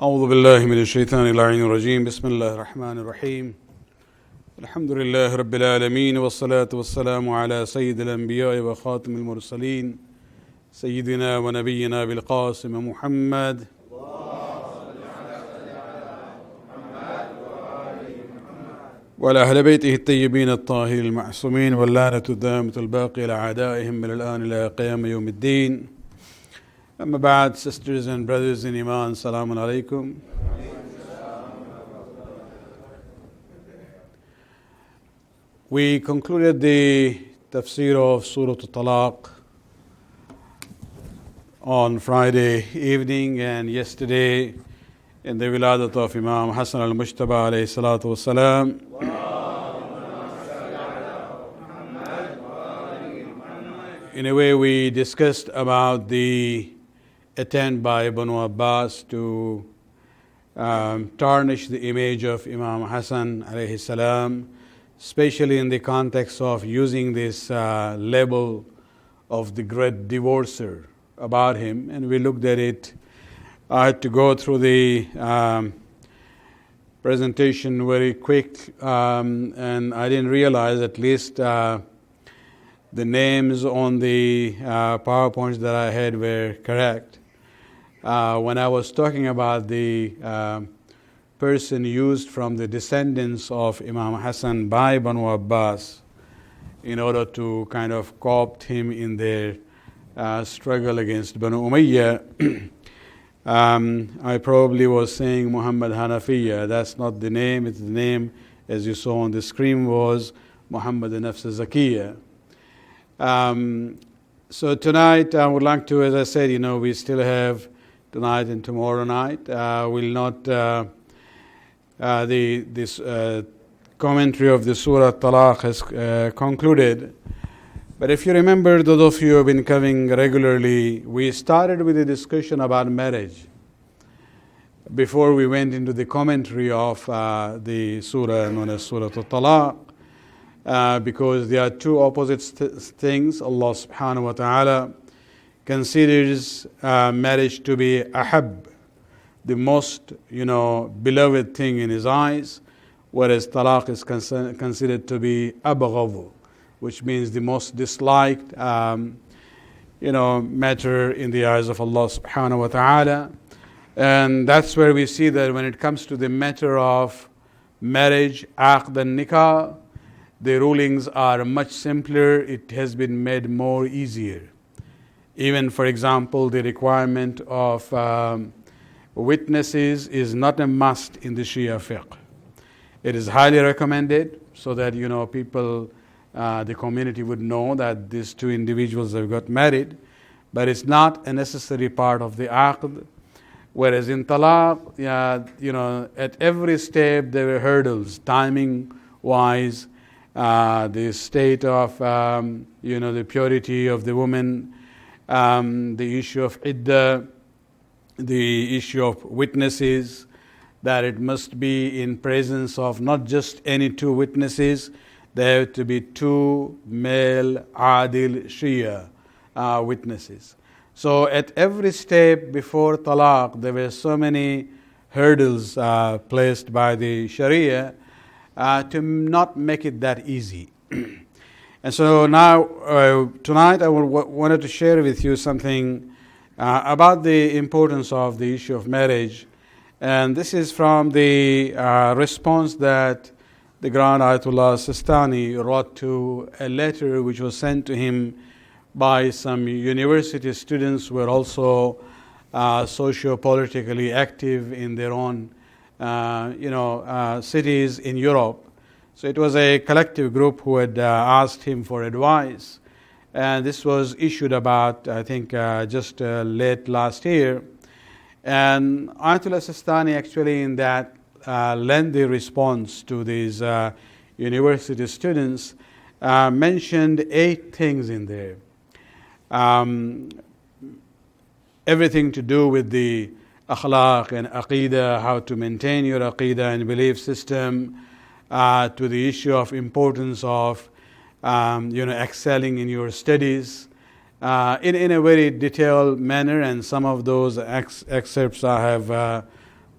أعوذ بالله من الشيطان اللعين الرجيم بسم الله الرحمن الرحيم الحمد لله رب العالمين والصلاة والسلام على سيد الأنبياء وخاتم المرسلين سيدنا ونبينا بالقاسم محمد وعلى أهل بيته الطيبين الطاهرين المعصومين واللعنة الدائمة الباقية لأعدائهم من الآن إلى قيام يوم الدين. Amma ba'd, sisters and brothers in Iman, Assalamu alaikum. We concluded the tafsir of Surah Al-Talaq on Friday evening, and yesterday in the wiladat of Imam Hassan al-Mujtaba alayhi salatu wassalam. In a way, we discussed about the attempt by Banu Abbas to tarnish the image of Imam Hassan alayhi salam, especially in the context of using this label of the great divorcer about him. And we looked at it. I had to go through the presentation very quick, and I didn't realize at least the names on the PowerPoints that I had were correct. When I was talking about the person used from the descendants of Imam Hassan by Banu Abbas in order to kind of co-opt him in their struggle against Banu Umayyah, I probably was saying Muhammad Hanafiya. That's not the name. It's the name, as you saw on the screen, was Muhammad Nafs Zakiyya. So tonight I would like to, as I said, we still have tonight and tomorrow night. Will not this commentary of the Surah Talaq has concluded. But if you remember, those of you who have been coming regularly, we started with a discussion about marriage before we went into the commentary of the surah known as Surah Talaq, because there are two opposite things. Allah subhanahu wa ta'ala considers marriage to be ahab, the most beloved thing in his eyes, whereas talaq is considered to be abghadh, which means the most disliked matter in the eyes of Allah subhanahu wa ta'ala. And that's where we see that when it comes to the matter of marriage, aqd and nikah, the rulings are much simpler. It has been made more easier. Even, for example, the requirement of witnesses is not a must in the Shia fiqh. It is highly recommended so that people, the community would know that these two individuals have got married, but it's not a necessary part of the aqd. Whereas in talaq, at every step there were hurdles, timing wise, the state of the purity of the woman, the issue of iddah, the issue of witnesses, that it must be in presence of not just any two witnesses. There have to be two male adil Shia witnesses. So at every step before talaq, there were so many hurdles placed by the Sharia to not make it that easy. And so now, tonight I wanted to share with you something about the importance of the issue of marriage. And this is from the response that the Grand Ayatullah Sistani wrote to a letter which was sent to him by some university students who were also socio-politically active in their own cities in Europe. So it was a collective group who had asked him for advice. And this was issued about, I think, just late last year. And Ayatullah Sistani actually in that lengthy response to these university students mentioned 8 things in there. Everything to do with the akhlaq and aqidah, how to maintain your aqidah and belief system, to the issue of importance of excelling in your studies, in a very detailed manner. And some of those excerpts I have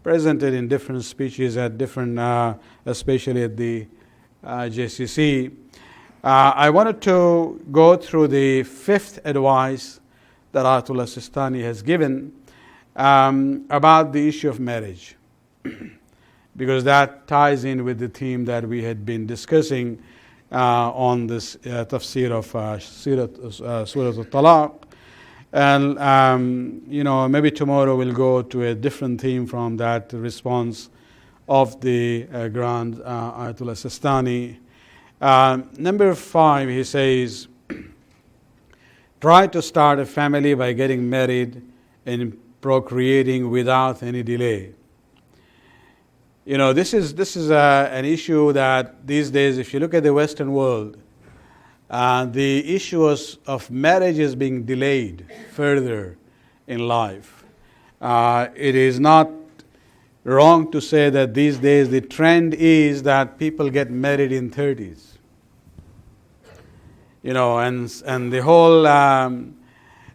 presented in different speeches at different, especially at the JCC. I wanted to go through the fifth advice that Ayatullah Sistani has given about the issue of marriage, because that ties in with the theme that we had been discussing on this tafsir of Surah Al-Talaq. And, maybe tomorrow we'll go to a different theme from that response of the Grand Ayatollah Sistani. Number 5, he says, try to start a family by getting married and procreating without any delay. This is an issue that these days, if you look at the Western world, the issue of marriage is being delayed further in life. It is not wrong to say that these days the trend is that people get married in 30s. And the whole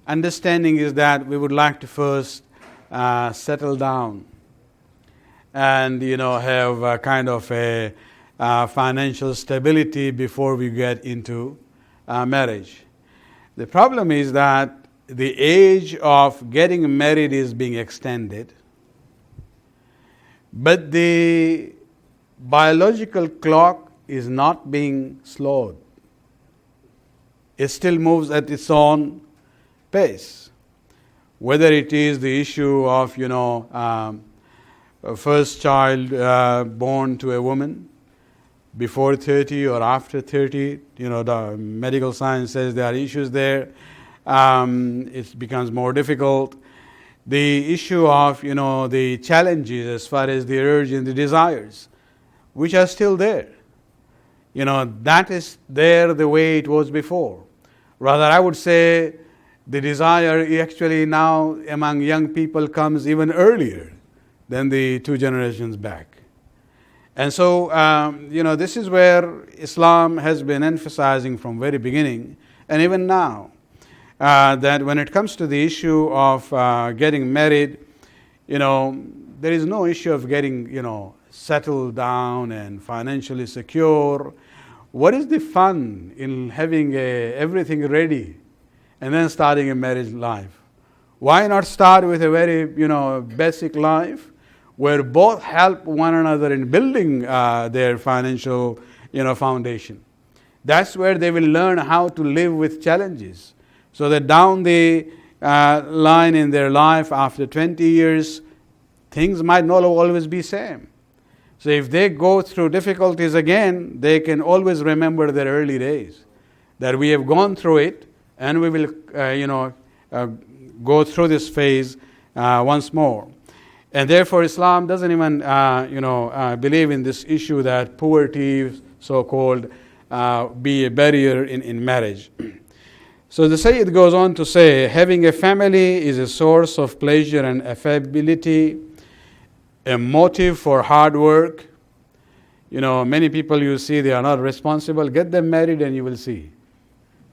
understanding is that we would like to first settle down and have a kind of a financial stability before we get into marriage. The problem is that the age of getting married is being extended, but the biological clock is not being slowed. It still moves at its own pace. Whether it is the issue of a first child born to a woman before 30 or after 30, the medical science says there are issues there. It becomes more difficult. The issue of the challenges as far as the urge and the desires, which are still there. That is there the way it was before. Rather, I would say the desire actually now among young people comes even earlier than the 2 generations back. And so, this is where Islam has been emphasizing from very beginning, and even now, that when it comes to the issue of getting married, there is no issue of getting, settled down and financially secure. What is the fun in having everything ready and then starting a marriage life? Why not start with a very, basic life where both help one another in building their financial, foundation? That's where they will learn how to live with challenges, so that down the line in their life after 20 years, things might not always be same. So if they go through difficulties again, they can always remember their early days, that we have gone through it and we will, go through this phase once more. And therefore, Islam doesn't even, believe in this issue that poverty, so-called, be a barrier in marriage. So the Sayyid goes on to say, having a family is a source of pleasure and affability, a motive for hard work. Many people you see, they are not responsible. Get them married and you will see.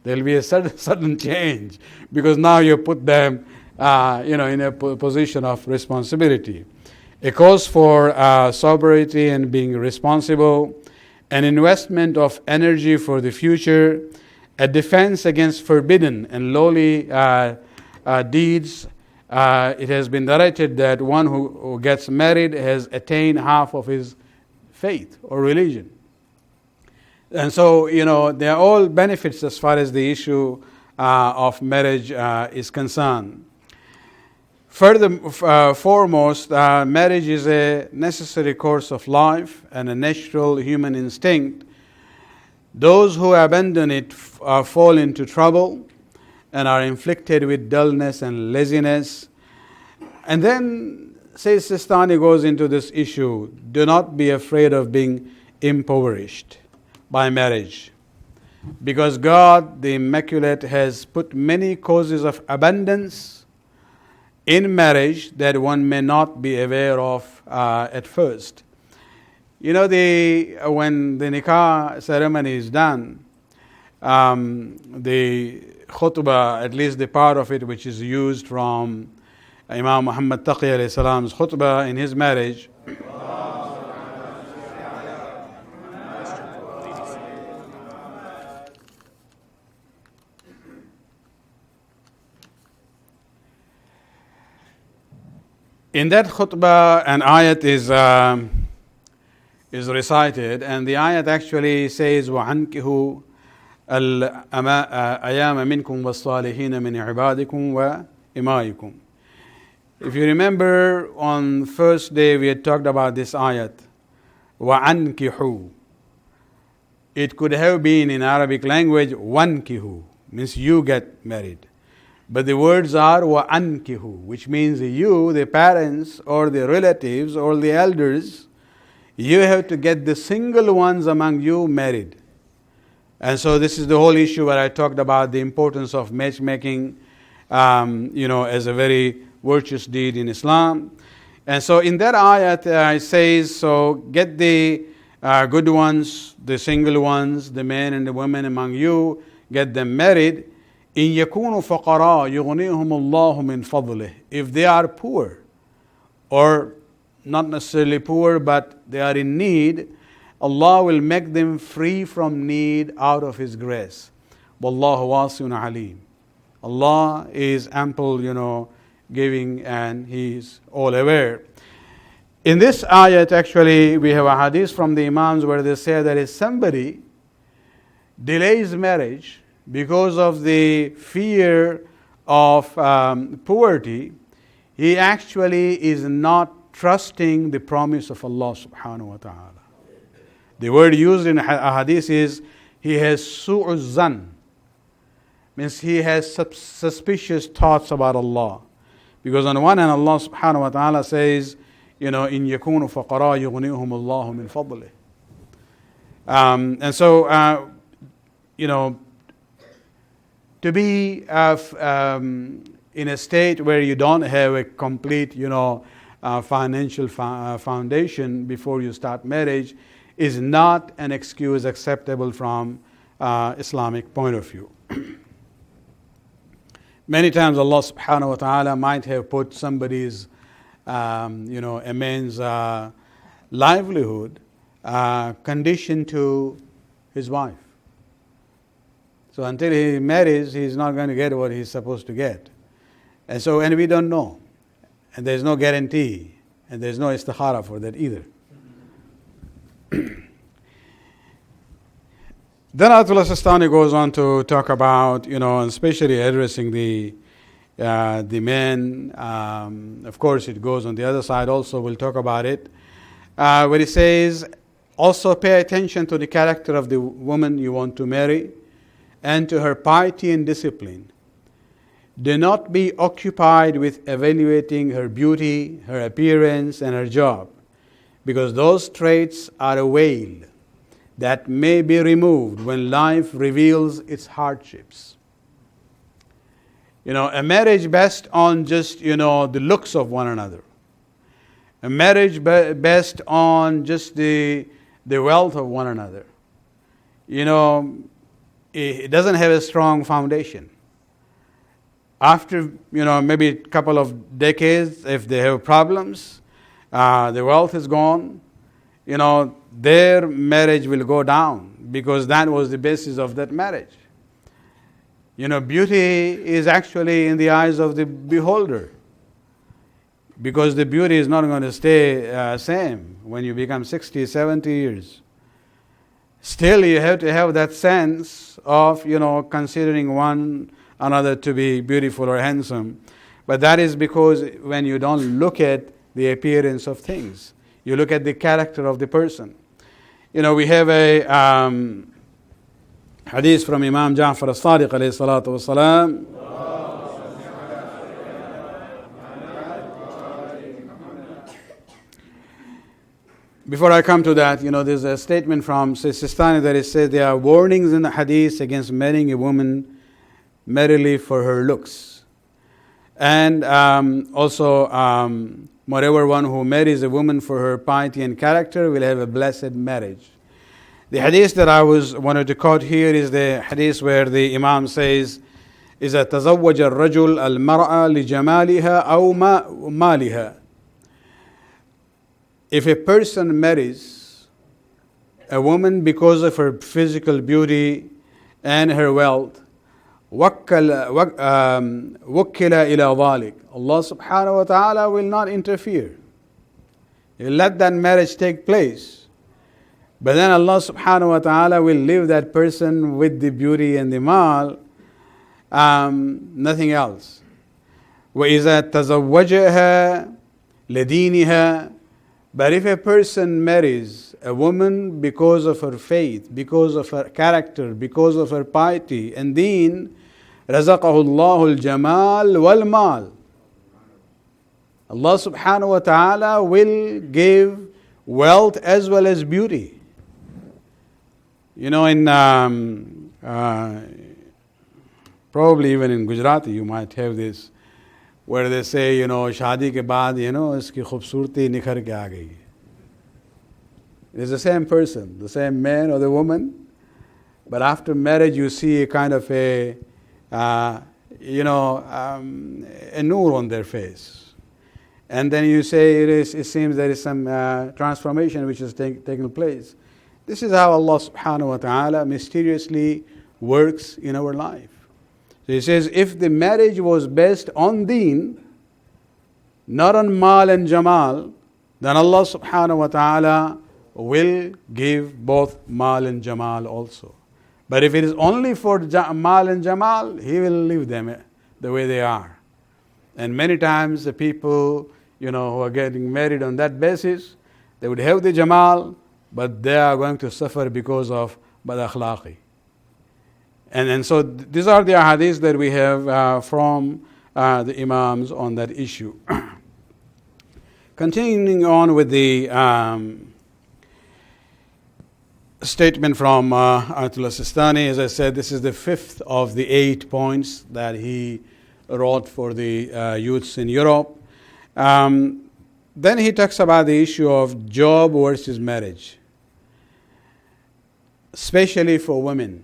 There will be a sudden change, because now you put them in a position of responsibility. A cause for sobriety and being responsible, an investment of energy for the future, a defense against forbidden and lowly deeds. It has been narrated that one who gets married has attained half of his faith or religion. And so, there are all benefits as far as the issue of marriage is concerned. Foremost, marriage is a necessary course of life and a natural human instinct. Those who abandon it fall into trouble and are inflicted with dullness and laziness. And then, Sayyid Sistani goes into this issue, do not be afraid of being impoverished by marriage, because God, the Immaculate, has put many causes of abundance in marriage that one may not be aware of at first. When the nikah ceremony is done, the khutbah, at least the part of it which is used from Imam Muhammad Taqi alayhi salam's khutbah in his marriage. In that khutbah, an ayat is recited, and the ayat actually says, وَعَنْكِهُ الْأَيَامَ مِنْكُمْ وَالصَّالِحِينَ مِنْ عِبَادِكُمْ وَإِمَائِكُمْ. If you remember, on first day we had talked about this ayat, وَعَنْكِهُ. It could have been in Arabic language, وَانْكِهُ, means you get married. But the words are وَأَنْكِهُ, which means you, the parents or the relatives or the elders, you have to get the single ones among you married. And so this is the whole issue where I talked about the importance of matchmaking, as a very virtuous deed in Islam. And so in that ayat it says, so get the good ones, the single ones, the men and the women among you, get them married. إِن يَكُونُوا فَقَرَاء يُغْنِيهُمُ اللَّهُ مِنْ فَضْلِهِ. If they are poor, or not necessarily poor, but they are in need, Allah will make them free from need out of His grace. وَاللَّهُ وَاسِعٌ عَلِيمٌ. Allah is ample, giving, and He is all aware. In this ayat, actually, we have a hadith from the Imams where they say that if somebody delays marriage because of the fear of poverty, he actually is not trusting the promise of Allah subhanahu wa ta'ala. The word used in a hadith is, he has su'u zan, means he has suspicious thoughts about Allah. Because on the one hand, Allah subhanahu wa ta'ala says, in yakunu faqara yughnihum Allahu min fadlih. And so, to be in a state where you don't have a complete, financial foundation before you start marriage is not an excuse acceptable from Islamic point of view. Many times Allah subhanahu wa ta'ala might have put somebody's, a man's livelihood conditioned to his wife. So until he marries, he's not going to get what he's supposed to get. And we don't know. And there's no guarantee. And there's no istikhara for that either. Then Ayatullah Sistani goes on to talk about, especially addressing the men. Of course, it goes on the other side also. We'll talk about it. Where he says, also pay attention to the character of the woman you want to marry, and to her piety and discipline. Do not be occupied with evaluating her beauty, her appearance, and her job, because those traits are a veil that may be removed when life reveals its hardships. A marriage based on just, the looks of one another. A marriage based on just the wealth of one another. It doesn't have a strong foundation. After, maybe a couple of decades, if they have problems, the wealth is gone, their marriage will go down because that was the basis of that marriage. Beauty is actually in the eyes of the beholder, because the beauty is not going to stay same when you become 60, 70 years. Still, you have to have that sense of, considering one another to be beautiful or handsome. But that is because when you don't look at the appearance of things, you look at the character of the person. We have a hadith from Imam Ja'far as-Sadiq alayhi salatu wasalam. Before I come to that, there's a statement from Sistani that it says there are warnings in the hadith against marrying a woman merely for her looks. And also, moreover, one who marries a woman for her piety and character will have a blessed marriage. The hadith that I wanted to quote here is the hadith where the Imam says, إذا تزوج الرجل المرأة لجمالها أو مالها. If a person marries a woman because of her physical beauty and her wealth, وكل إلى ذلك, Allah subhanahu wa ta'ala will not interfere. He'll let that marriage take place. But then Allah subhanahu wa ta'ala will leave that person with the beauty and the mal, nothing else. وَإِذَا تَزَوَّجَهَا لَدِينِهَا. But if a person marries a woman because of her faith, because of her character, because of her piety and deen, رَزَقَهُ اللَّهُ الْجَمَالِ وَالْمَالِ. Allah subhanahu wa ta'ala will give wealth as well as beauty. You know, in probably even in Gujarati you might have this, where they say, you know, शादी के बाद, you know, इसकी खूबसूरती निखर के आ गई. It is the same person, the same man or the woman, but after marriage you see a kind of a nur on their face. And then you say it seems there is some transformation which has taken place. This is how Allah subhanahu wa ta'ala mysteriously works in our life. So He says, if the marriage was based on deen, not on mal and jamal, then Allah subhanahu wa ta'ala will give both mal and jamal also. But if it is only for mal and jamal, He will leave them the way they are. And many times the people, you know, who are getting married on that basis, they would have the jamal, but they are going to suffer because of bad akhlaqi. And so these are the ahadith that we have from the imams on that issue. Continuing on with the statement from Ayatullah Sistani, as I said, this is the 5th of the 8 points that he wrote for the youths in Europe. Then he talks about the issue of job versus marriage, especially for women.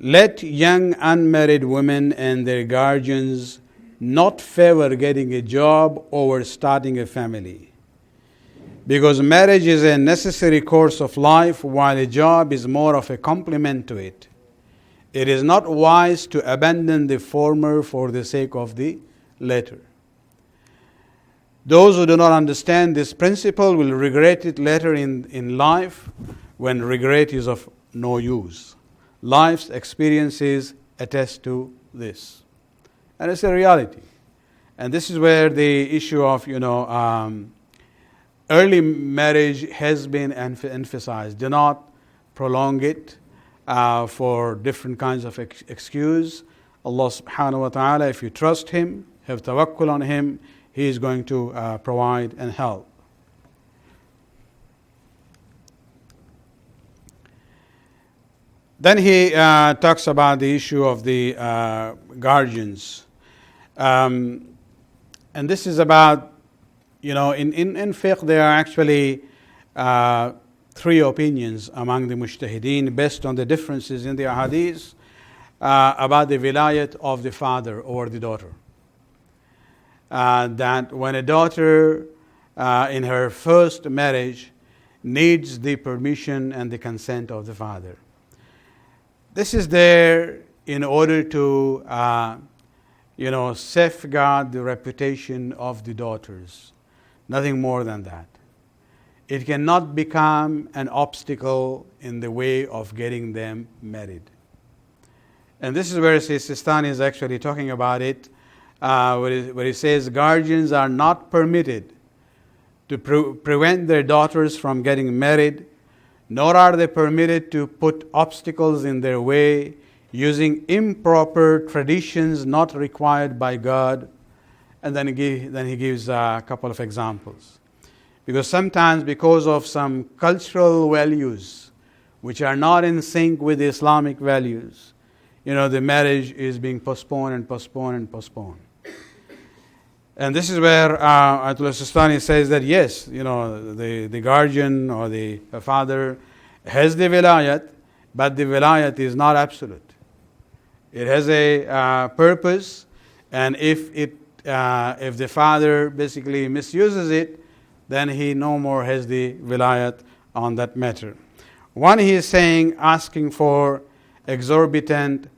Let young unmarried women and their guardians not favor getting a job over starting a family, because marriage is a necessary course of life while a job is more of a complement to it. It is not wise to abandon the former for the sake of the latter. Those who do not understand this principle will regret it later in life, when regret is of no use. Life's experiences attest to this. And it's a reality. And this is where the issue of, early marriage has been emphasized. Do not prolong it for different kinds of excuse. Allah subhanahu wa ta'ala, if you trust Him, have tawakkul on Him, He is going to provide and help. Then he talks about the issue of the guardians. And this is about, in fiqh there are actually 3 opinions among the mujtahideen based on the differences in the ahadith about the vilayat of the father over the daughter. That when a daughter in her first marriage needs the permission and the consent of the father. This is there in order to, safeguard the reputation of the daughters. Nothing more than that. It cannot become an obstacle in the way of getting them married. And this is where Sistani is actually talking about it, where he says guardians are not permitted to prevent their daughters from getting married, nor are they permitted to put obstacles in their way using improper traditions not required by God. And then he gives a couple of examples. Because sometimes, because of some cultural values which are not in sync with the Islamic values, the marriage is being postponed and postponed and postponed. And this is where Ayatullah Sistani says that yes, the guardian or the father has the vilayat, but the vilayat is not absolute. It has a purpose, and if the father basically misuses it, then he no more has the wilayat on that matter. One, he is saying asking for exorbitant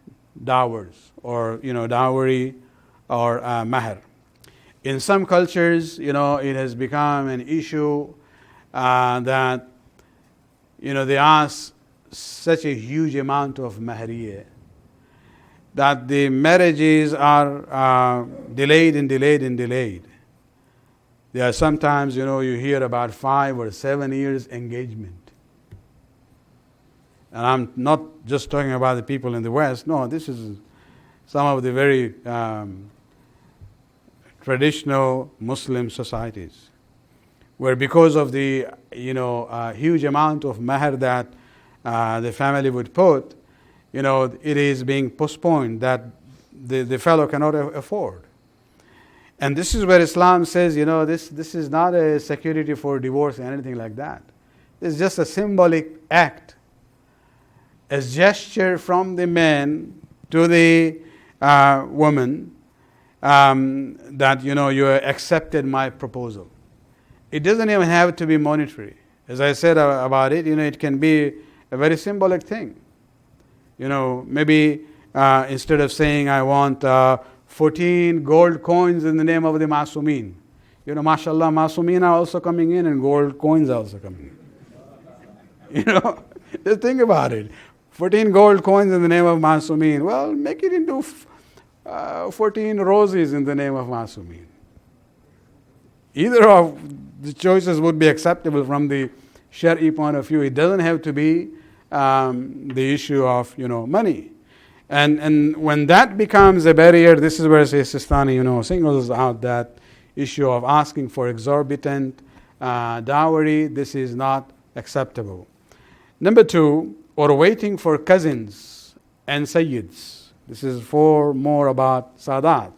dowers, or dowry, or mahr. In some cultures, it has become an issue that they ask such a huge amount of mahriyah that the marriages are delayed and delayed and delayed. There are sometimes, you hear about 5 or 7 years engagement. And I'm not just talking about the people in the West. No, this is some of the very traditional Muslim societies, where because of the huge amount of mahr that the family would put, it is being postponed, that the fellow cannot afford. And this is where Islam says, this is not a security for divorce or anything like that. It's just a symbolic act, a gesture from the man to the woman, that you accepted my proposal. It doesn't even have to be monetary. As I said about it, it can be a very symbolic thing. Maybe instead of saying I want 14 gold coins in the name of the Masumeen, mashallah, Masumeen are also coming in and gold coins are also coming in. Just think about it. 14 gold coins in the name of Masumeen. Well, make it into 14 roses in the name of Masumeen. Either of the choices would be acceptable from the Shari'i point of view. It doesn't have to be the issue of money. And when that becomes a barrier, this is where Sistani singles out that issue of asking for exorbitant dowry. This is not acceptable. Number 2, or waiting for cousins and Sayyids. This is more about Sadat.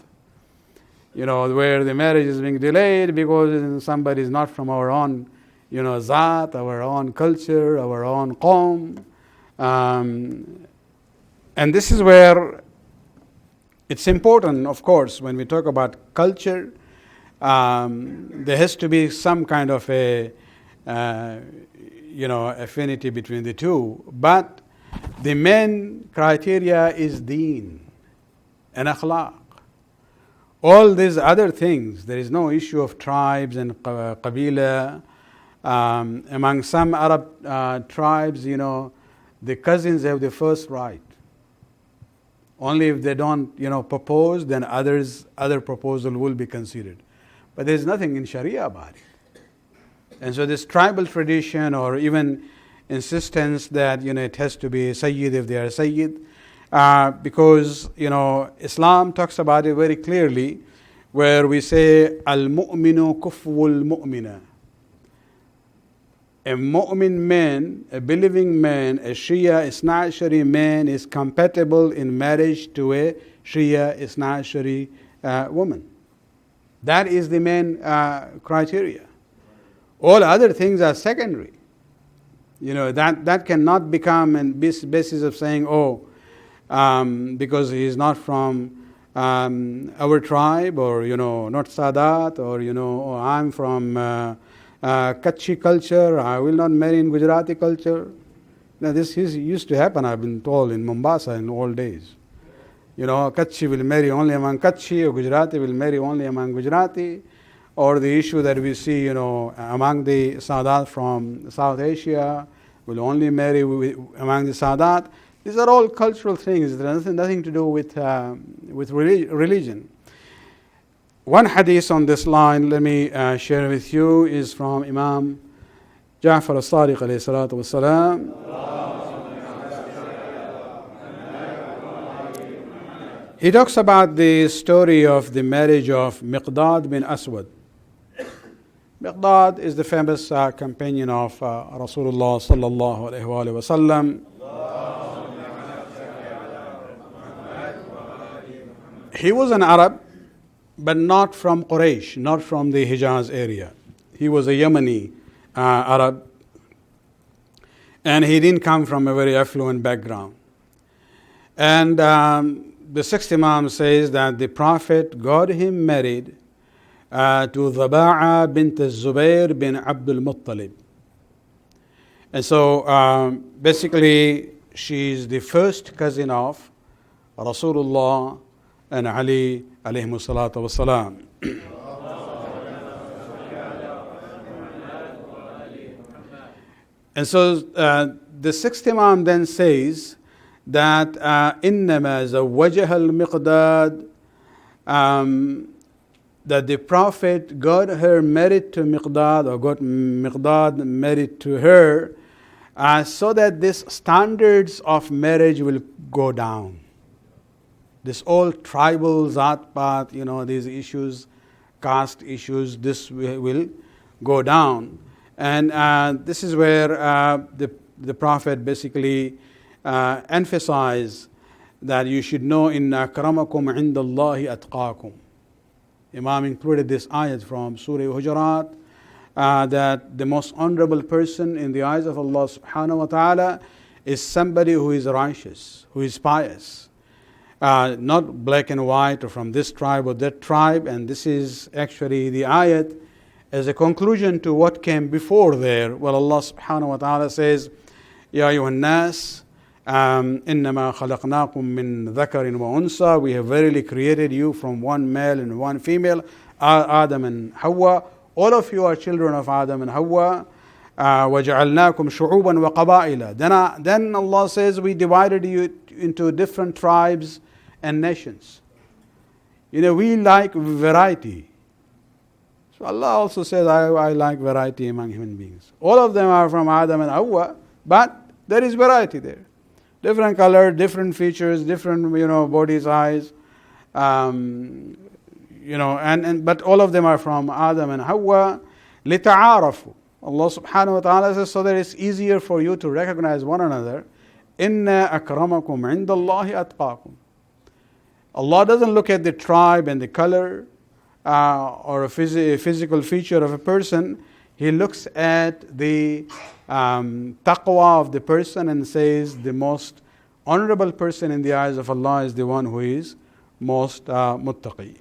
Where the marriage is being delayed because somebody is not from our own Zat, our own culture, our own Qawm. And this is where it's important, of course, when we talk about culture, there has to be some kind of a affinity between the two. But the main criteria is deen and akhlaq. All these other things, there is no issue of tribes and qabila. Among some Arab tribes, the cousins have the first right. Only if they don't, propose, then other proposal will be considered. But there is nothing in Sharia about it. And so this tribal tradition, or even insistence that it has to be Sayyid if they are Sayyid, because Islam talks about it very clearly, where we say al-mu'minu kufwul mu'mina. A mu'min man, a believing man, a Shia Isna Ashari man is compatible in marriage to a Shia Isna Ashari woman. That is the main criteria. All other things are secondary. That cannot become a basis of saying, because he is not from our tribe, or not Sadat, or I'm from Kutchi culture, I will not marry in Gujarati culture. Now this used to happen, I've been told, in Mombasa in old days. Kutchi will marry only among Kutchi, or Gujarati will marry only among Gujarati, or the issue that we see, among the Sadat from South Asia will only marry among the Sadat. These are all cultural things. There is nothing to do with religion. One hadith on this line, let me share with you, is from Imam Ja'far as-Sadiq alayhi salatu wassalam. He talks about the story of the marriage of Miqdad bin Aswad. Miqdad is the famous companion of Rasulullah sallallahu alayhi wa sallam. He was an Arab, but not from Quraysh, not from the Hijaz area. He was a Yemeni Arab, and he didn't come from a very affluent background. And the sixth Imam says that the Prophet got him married to Dhaba'a bint Zubair bin Abdul Muttalib. And so basically she's the first cousin of Rasulullah and Ali alayhi salatu wasalam. And so the sixth Imam then says that إنما زوجها المقداد, that the Prophet got her married to Miqdad, or got Miqdad married to her, so that these standards of marriage will go down. This all tribal Zat-Pat, these issues, caste issues, this will go down. And this is where the Prophet basically emphasized that you should know inna akramakum indallahi atqakum. Imam included this ayat from Surah Hujurat, that the most honorable person in the eyes of Allah subhanahu wa ta'ala is somebody who is righteous, who is pious. Not black and white or from this tribe or that tribe. And this is actually the ayat as a conclusion to what came before there. Well, Allah subhanahu wa ta'ala says, Ya ayyuhan nas, إنما خلقناكم من ذكر وأنثى, we have verily created you from one male and one female, Adam and Hawa. All of you are children of Adam and Hawa. وجعلناكم شعوبا وقبائل. Then Allah says we divided you into different tribes and nations. We like variety. So Allah also says I like variety among human beings. All of them are from Adam and Hawa, but there is variety there. Different color, different features, different body size, but all of them are from Adam and Hawa. لِتَعَارَفُوا. Allah subhanahu wa ta'ala says so that it's easier for you to recognize one another. إِنَّ أَكْرَمَكُمْ عِنْدَ اللَّهِ أَتْقَاكُمْ. Allah doesn't look at the tribe and the color or a physical feature of a person. He looks at the taqwa of the person and says the most honorable person in the eyes of Allah is the one who is most muttaqi.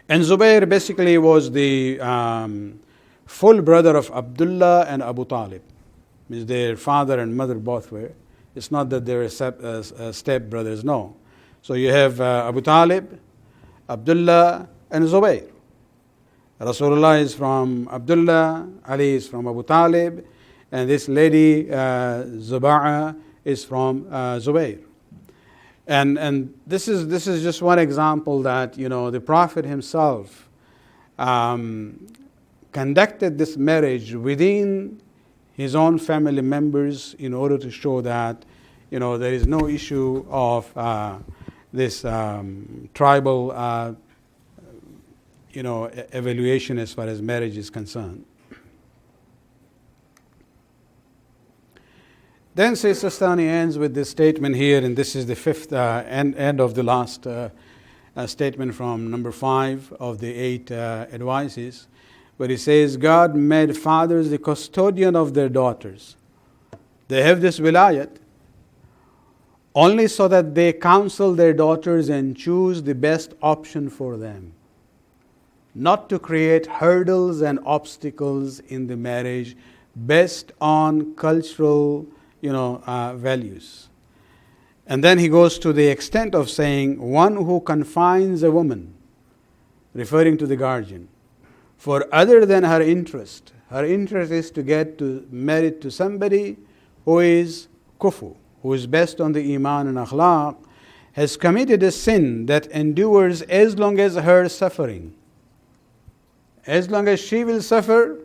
And Zubair basically was the full brother of Abdullah and Abu Talib. Means their father and mother both were. It's not that they were step brothers, no. So you have Abu Talib, Abdullah and Zubair. Rasulullah is from Abdullah, Ali is from Abu Talib, and this lady Zuba'a is from Zubair. And this is just one example that the Prophet himself conducted this marriage within his own family members in order to show that there is no issue of this tribal evaluation as far as marriage is concerned. Then Sayyid Sistani ends with this statement here, and this is the fifth end of the last statement from number 5 of the 8 advices, where he says, God made fathers the custodian of their daughters. They have this wilayat only so that they counsel their daughters and choose the best option for them, not to create hurdles and obstacles in the marriage based on cultural values. And then he goes to the extent of saying, one who confines a woman, referring to the guardian, for other than her interest is to get married to somebody who is kufu, who is based on the iman and akhlaq, has committed a sin that endures as long as her suffering. As long as she will suffer,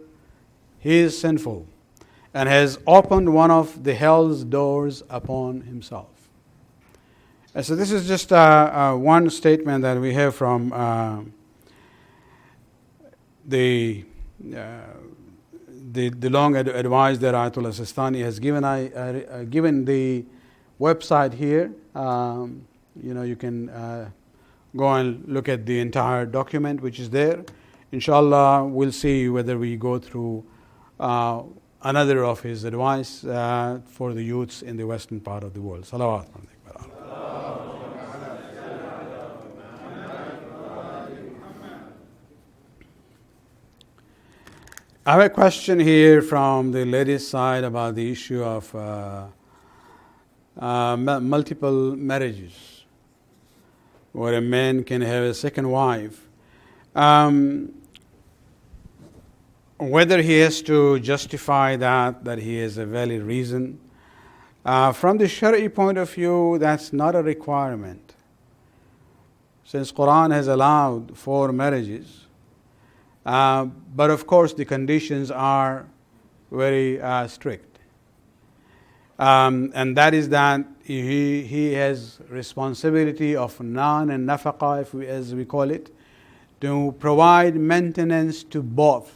he is sinful and has opened one of the hell's doors upon himself. And so this is just one statement that we have from the long advice that Ayatullah Sistani has given. I given the website here. You can go and look at the entire document which is there. Inshallah, we'll see whether we go through another of his advice for the youths in the western part of the world. Salawat. I have a question here from the ladies' side about the issue of multiple marriages, where a man can have a second wife. Whether he has to justify that he has a valid reason. From the Shari'i point of view, that's not a requirement. Since Quran has allowed 4 marriages, but of course the conditions are very strict. And that is that he has responsibility of nan and nafaqa, as we call it, to provide maintenance to both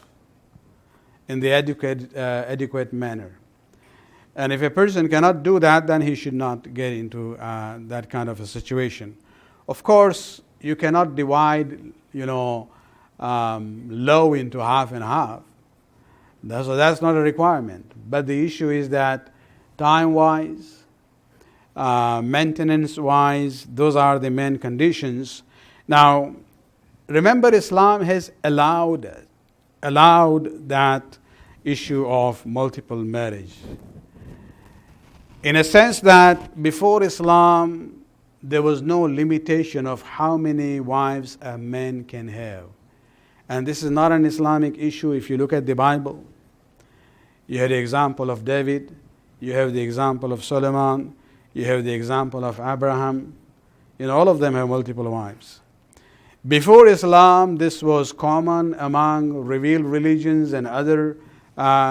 in the adequate manner. And if a person cannot do that, then he should not get into that kind of a situation. Of course, you cannot divide, low into half and half. So that's not a requirement. But the issue is that time-wise, maintenance-wise, those are the main conditions. Now, remember, Islam has allowed that issue of multiple marriage. In a sense that before Islam, there was no limitation of how many wives a man can have. And this is not an Islamic issue. If you look at the Bible, you have the example of David, you have the example of Solomon, you have the example of Abraham. All of them have multiple wives. Before Islam, this was common among revealed religions and other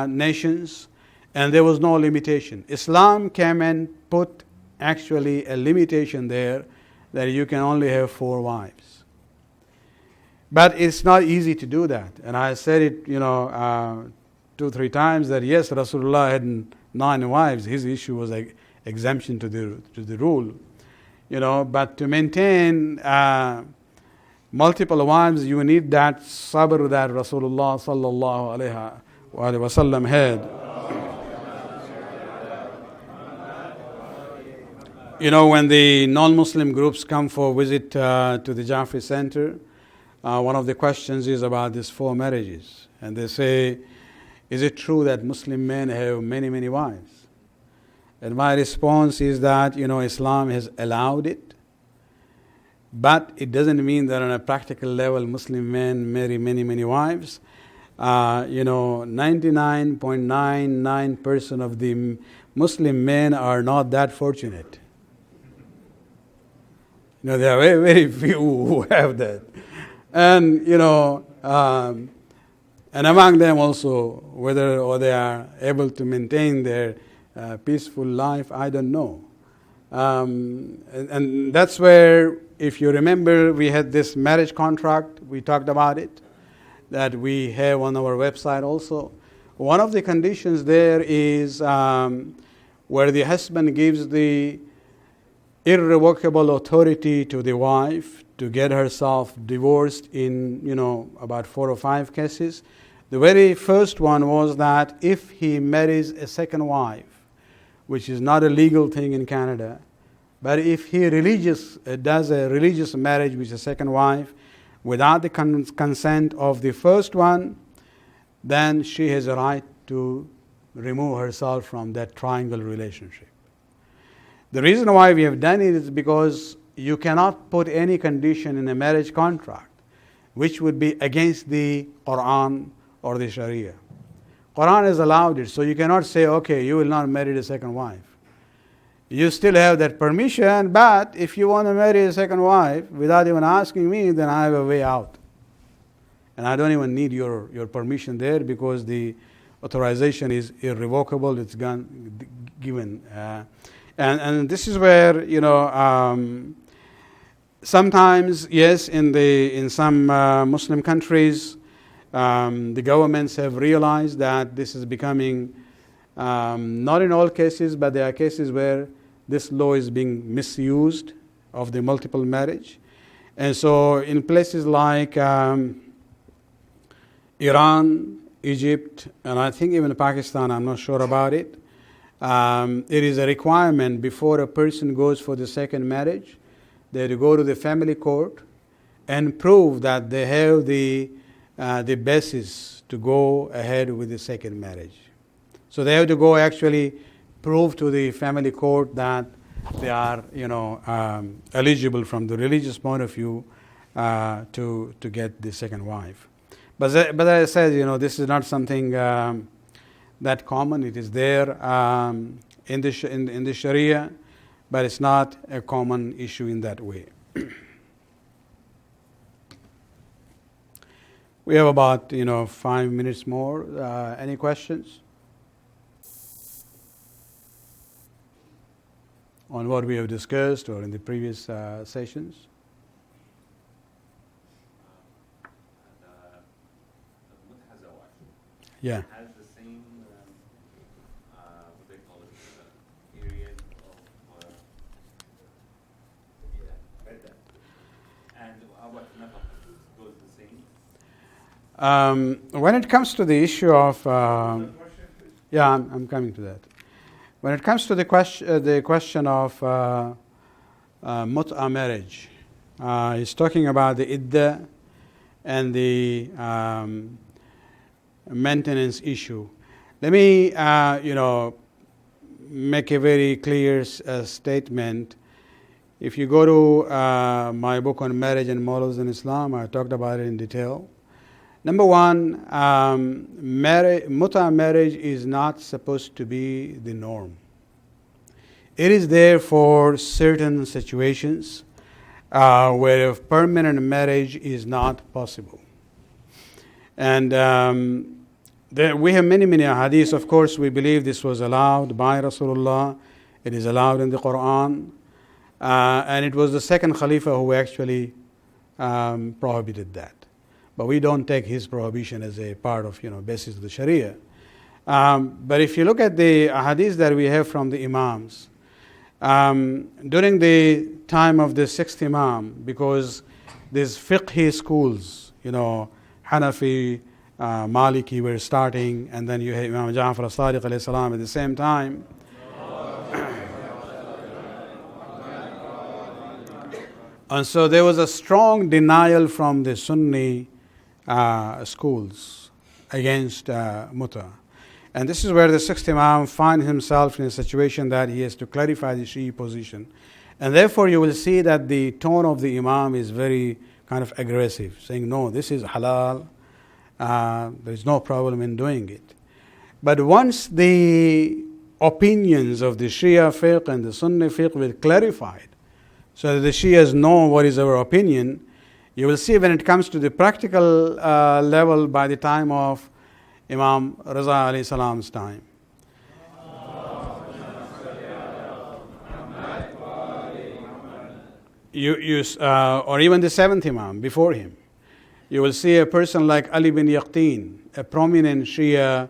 nations, and there was no limitation. Islam came and put actually a limitation there that you can only have 4 wives. But it's not easy to do that. And I said it, 2-3 times that yes, Rasulullah had 9 wives. His issue was like exemption to the rule. But to maintain multiple wives, you need that sabr that Rasulullah sallallahu alaihi wasallam had. When the non-Muslim groups come for a visit to the Jafri Center, one of the questions is about these 4 marriages. And they say, is it true that Muslim men have many, many wives? And my response is that, Islam has allowed it. But it doesn't mean that on a practical level, Muslim men marry many, many wives. 99.99% of the Muslim men are not that fortunate. There are very, very few who have that. And, and among them also, whether or they are able to maintain their peaceful life, I don't know. And that's where, if you remember, we had this marriage contract, we talked about it, that we have on our website also. One of the conditions there is where the husband gives the irrevocable authority to the wife to get herself divorced in, about 4 or 5 cases. The very first one was that if he marries a second wife, which is not a legal thing in Canada, but if he does a religious marriage with a second wife without the consent of the first one, then she has a right to remove herself from that triangle relationship. The reason why we have done it is because you cannot put any condition in a marriage contract which would be against the Quran or the Sharia. Quran has allowed it, so you cannot say, okay, you will not marry a second wife. You still have that permission, but if you want to marry a second wife without even asking me, then I have a way out. And I don't even need your permission there because the authorization is irrevocable, it's given. And this is where, sometimes, yes, in some Muslim countries, the governments have realized that this is becoming, not in all cases, but there are cases where this law is being misused of the multiple marriage. And so in places like Iran Egypt, and I think even Pakistan, I'm not sure about it. It is a requirement before a person goes for the second marriage, they have to go to the family court and prove that they have the basis to go ahead with the second marriage. So they have to go actually prove to the family court that they are, eligible from the religious point of view to get the second wife. But as I said, this is not something that common. It is there in the Sharia, but it's not a common issue in that way. We have about 5 minutes more. Any questions on what we have discussed or in the previous sessions? Yeah. Has the same, what they call it, areas of, read that. And what nafaqa goes the same? When it comes to the issue of, yeah, I'm coming to that. When it comes to the question of mut'a marriage, he's talking about the idda and the maintenance issue. Let me, make a very clear statement. If you go to my book on marriage and morals in Islam, I talked about it in detail. Number one, mut'a marriage is not supposed to be the norm. It is there for certain situations where a permanent marriage is not possible. And we have many hadiths. Of course, we believe this was allowed by Rasulullah. It is allowed in the Quran. And it was the second Khalifa who actually prohibited that. But we don't take his prohibition as a part of, basis of the Sharia. But if you look at the hadiths that we have from the Imams, during the time of the sixth Imam, because these fiqhi schools, Hanafi, Maliki were starting, and then you have Imam Ja'far as-Sadiq alayhi salam at the same time. And so there was a strong denial from the Sunni schools against mut'a. And this is where the sixth Imam finds himself in a situation that he has to clarify the Shi'i position. And therefore you will see that the tone of the Imam is very kind of aggressive, saying, no, this is halal, there is no problem in doing it. But once the opinions of the Shia fiqh and the Sunni fiqh were clarified, so that the Shias know what is our opinion, you will see when it comes to the practical level by the time of Imam Raza alayhi salam's time. Or even the seventh Imam before him, you will see a person like Ali bin Yaqteen, a prominent Shia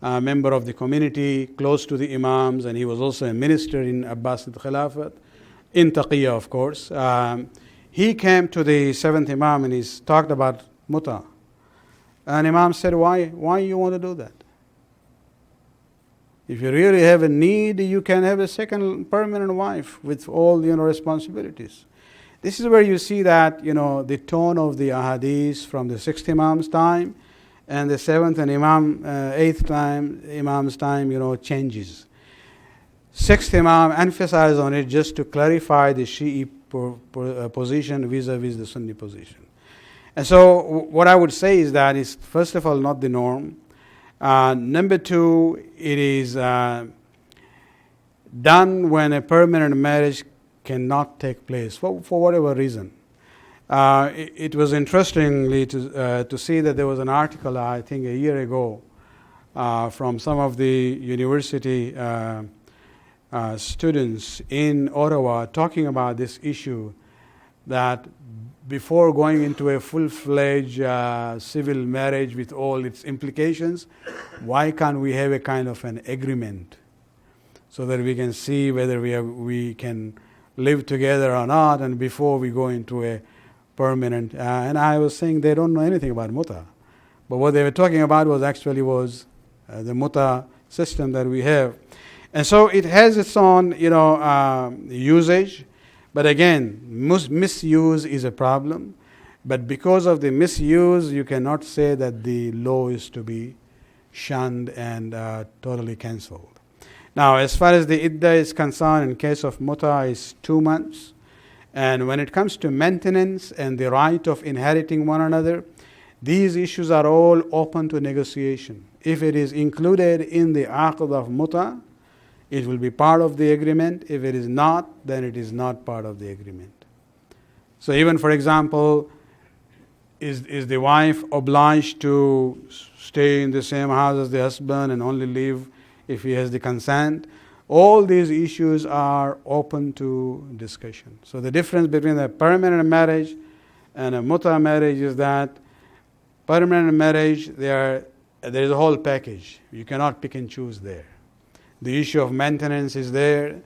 member of the community, close to the Imams, and he was also a minister in Abbasid Khilafat, in Taqiyya, of course. He came to the seventh Imam and he's talked about mut'a. And Imam said, why you want to do that? If you really have a need, you can have a second permanent wife with all responsibilities. This is where you see that the tone of the ahadith from the sixth Imam's time and the seventh and eighth Imam's time changes. Sixth Imam emphasized on it just to clarify the Shi'i position vis-a-vis the Sunni position. And so what I would say is that it's first of all not the norm. Number two, it is done when a permanent marriage cannot take place for whatever reason. It was interestingly to see that there was an article, I think a year ago, from some of the university students in Ottawa talking about this issue, that before going into a full-fledged civil marriage with all its implications, why can't we have a kind of an agreement so that we can see whether we can live together or not, and before we go into a permanent. And I was saying they don't know anything about mut'a. But what they were talking about was the muta system that we have. And so it has its own, usage. But again, misuse is a problem. But because of the misuse, you cannot say that the law is to be shunned and totally cancelled. Now, as far as the iddah is concerned, in case of muta, is 2 months. And when it comes to maintenance and the right of inheriting one another, these issues are all open to negotiation. If it is included in the aqd of muta, it will be part of the agreement. If it is not, then it is not part of the agreement. So even, for example, is the wife obliged to stay in the same house as the husband and only live if he has the consent? All these issues are open to discussion. So the difference between a permanent marriage and a muta marriage is that permanent marriage, there is a whole package. You cannot pick and choose there. The issue of maintenance is there.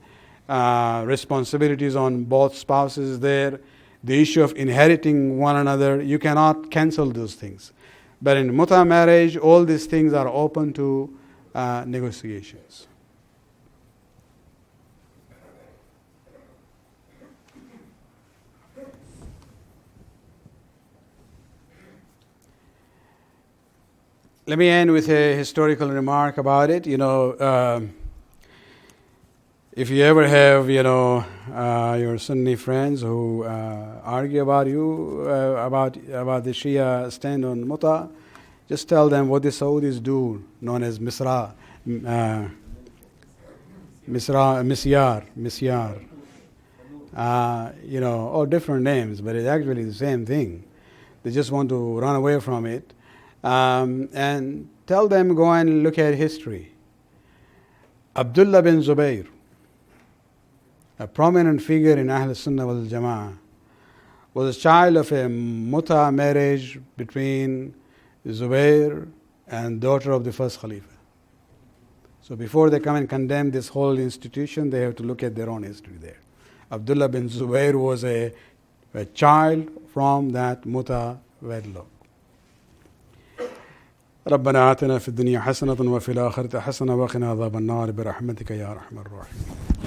Responsibilities on both spouses is there. The issue of inheriting one another, you cannot cancel those things. But in muta marriage, all these things are open to negotiations. Let me end with a historical remark about it. If you ever have, your Sunni friends who argue about about the Shia stand on muta, just tell them what the Saudis do, known as misyar. All different names, but it's actually the same thing. They just want to run away from it. And tell them, go and look at history. Abdullah bin Zubayr, a prominent figure in Ahl Sunnah wal Jama'ah, was a child of a muta marriage between Zubayr and daughter of the first Khalifa. So before they come and condemn this whole institution, they have to look at their own history there. Abdullah bin Zubayr was a child from that muta wedlock. ربنا آتنا في الدنيا حسنة وفي الآخرة حسنة وقنا عذاب النار برحمتك يا أرحم الراحمين.